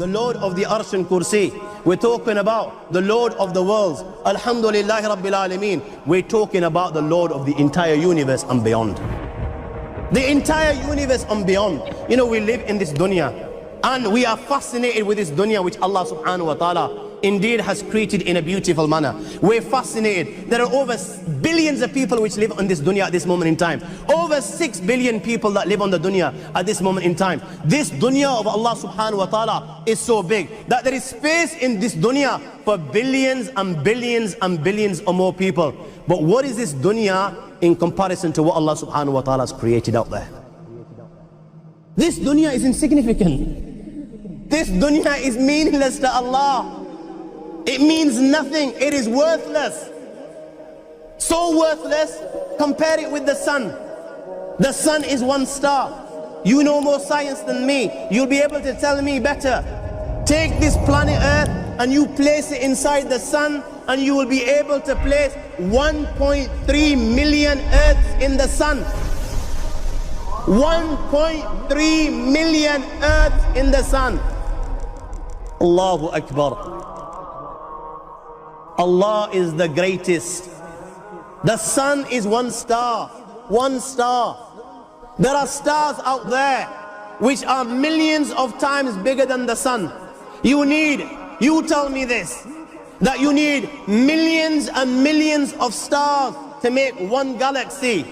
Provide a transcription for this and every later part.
the Lord of the Arsh and Kursi. We're talking about the Lord of the worlds. Alhamdulillah Rabbil Alameen. We're talking about the Lord of the entire universe and beyond. The entire universe and beyond. You know, we live in this dunya and we are fascinated with this dunya which Allah subhanahu wa ta'ala indeed has created in a beautiful manner. We're fascinated. There are over billions of people which live on this dunya at this moment in time. Over 6 billion people that live on the dunya at this moment in time. This dunya of Allah subhanahu wa ta'ala is so big that there is space in this dunya for billions and billions and billions or more people. But what is this dunya in comparison to what Allah subhanahu wa ta'ala has created out there? This dunya is insignificant. This dunya is meaningless to Allah. It means nothing. It is worthless. So worthless, compare it with the sun. The sun is one star. You know more science than me. You'll be able to tell me better. Take this planet Earth and you place it inside the sun and you will be able to place 1.3 million Earths in the sun. 1.3 million Earths in the sun. Allahu Akbar. Allah is the greatest. The sun is one star. One star. There are stars out there which are millions of times bigger than the sun. You tell me this, that you need millions and millions of stars to make one galaxy.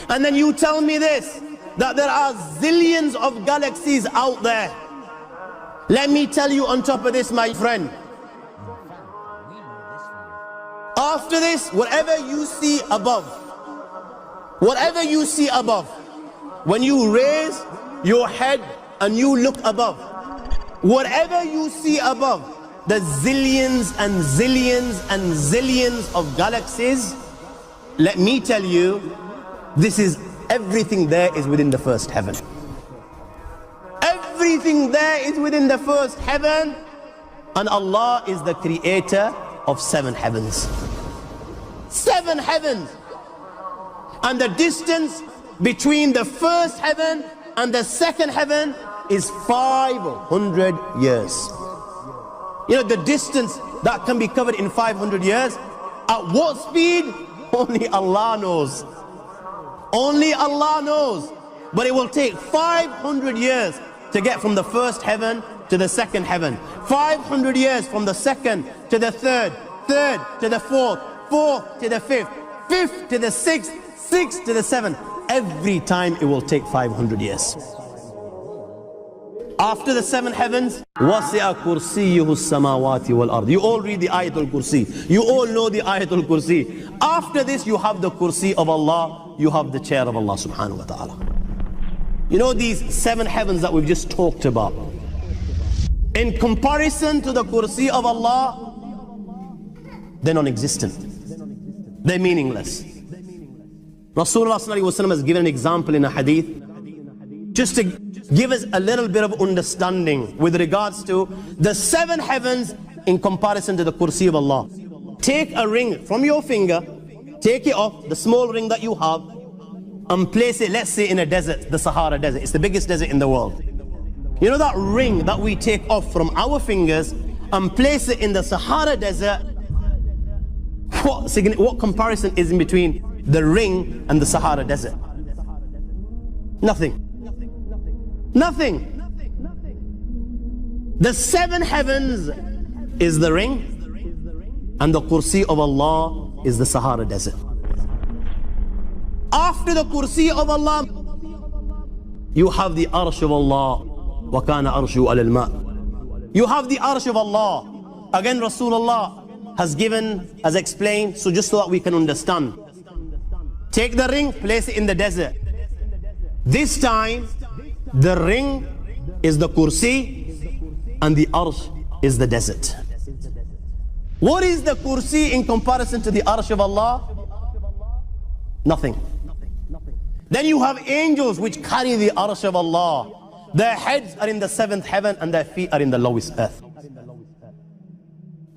And then you tell me this, that there are zillions of galaxies out there. Let me tell you on top of this, my friend, after this, whatever you see above, when you raise your head and you look above, whatever you see above, the zillions and zillions and zillions of galaxies, let me tell you, this is everything there is within the first heaven. Everything there is within the first heaven, and Allah is the creator of 7 heavens. 7 heavens. And the distance between the first heaven and the second heaven is 500 years. You know, the distance that can be covered in 500 years, at what speed? Only Allah knows. Only Allah knows. But it will take 500 years to get from the first heaven to the second heaven. 500 years from the second to the third, third to the fourth, fourth to the fifth, fifth to the sixth, sixth to the seventh. Every time it will take 500 years. After the 7 heavens, وَسِعَ كُرْسِيُّهُ السَّمَاوَاتِ وَالْأَرْضِ. You all read the Ayatul Kursi. You all know the Ayatul Kursi. After this, you have the Kursi of Allah. You have the chair of Allah subhanahu wa ta'ala. You know these 7 heavens that we've just talked about, in comparison to the Kursi of Allah, they're non-existent. They're meaningless. Rasulullah sallallahu alaihi wasallam has given an example in a hadith, just to give us a little bit of understanding with regards to the 7 heavens in comparison to the Kursi of Allah. Take a ring from your finger, take it off, the small ring that you have, and place it, let's say, in a desert, the Sahara Desert. It's the biggest desert in the world. You know that ring that we take off from our fingers and place it in the Sahara Desert? What comparison is in between the ring and the Sahara Desert? Nothing. Nothing. The 7 heavens is the ring, and the Kursi of Allah is the Sahara Desert. After the Kursi of Allah, you have the Arsh of Allah. وَكَانَ أَرْشُهُ عَلَى الْمَاءِ. You have the Arsh of Allah. Again, Rasulullah has explained, so just so that we can understand. Take the ring, place it in the desert. This time, the ring is the Kursi and the Arsh is the desert. What is the Kursi in comparison to the Arsh of Allah? Nothing. Then you have angels which carry the Arsh of Allah. Their heads are in the 7th heaven and their feet are in the lowest earth.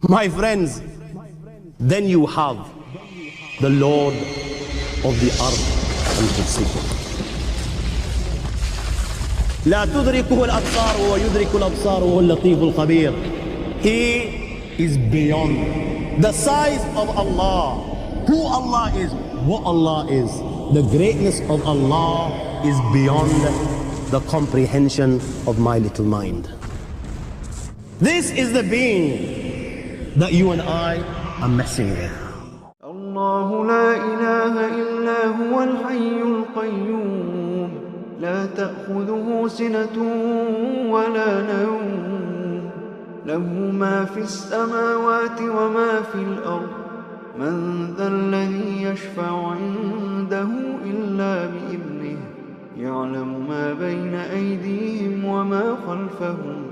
My friends, then you have the Lord of the Arsh and Kursi. لا تدركه الأبصار وهو يدرك الأبصار وهو اللطيف الخبير. He is beyond the size of Allah, who Allah is, what Allah is. The greatness of Allah is beyond the comprehension of my little mind. This is the being that you and I are messing with. الله لا إله إلا هو الحي القيوم لا تأخذه سنة ولا نوم له ما في السماوات وما في الأرض من ذا الذي يشفع عنده إلا بإذنه يعلم ما بين أيديهم وما خلفهم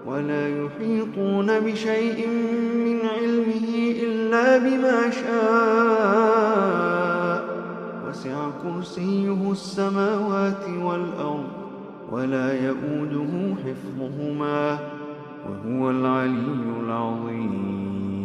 ولا يحيطون بشيء من علمه إلا بما شاء وسع كرسيه السماوات والأرض ولا يؤوده حفظهما وهو العلي العظيم.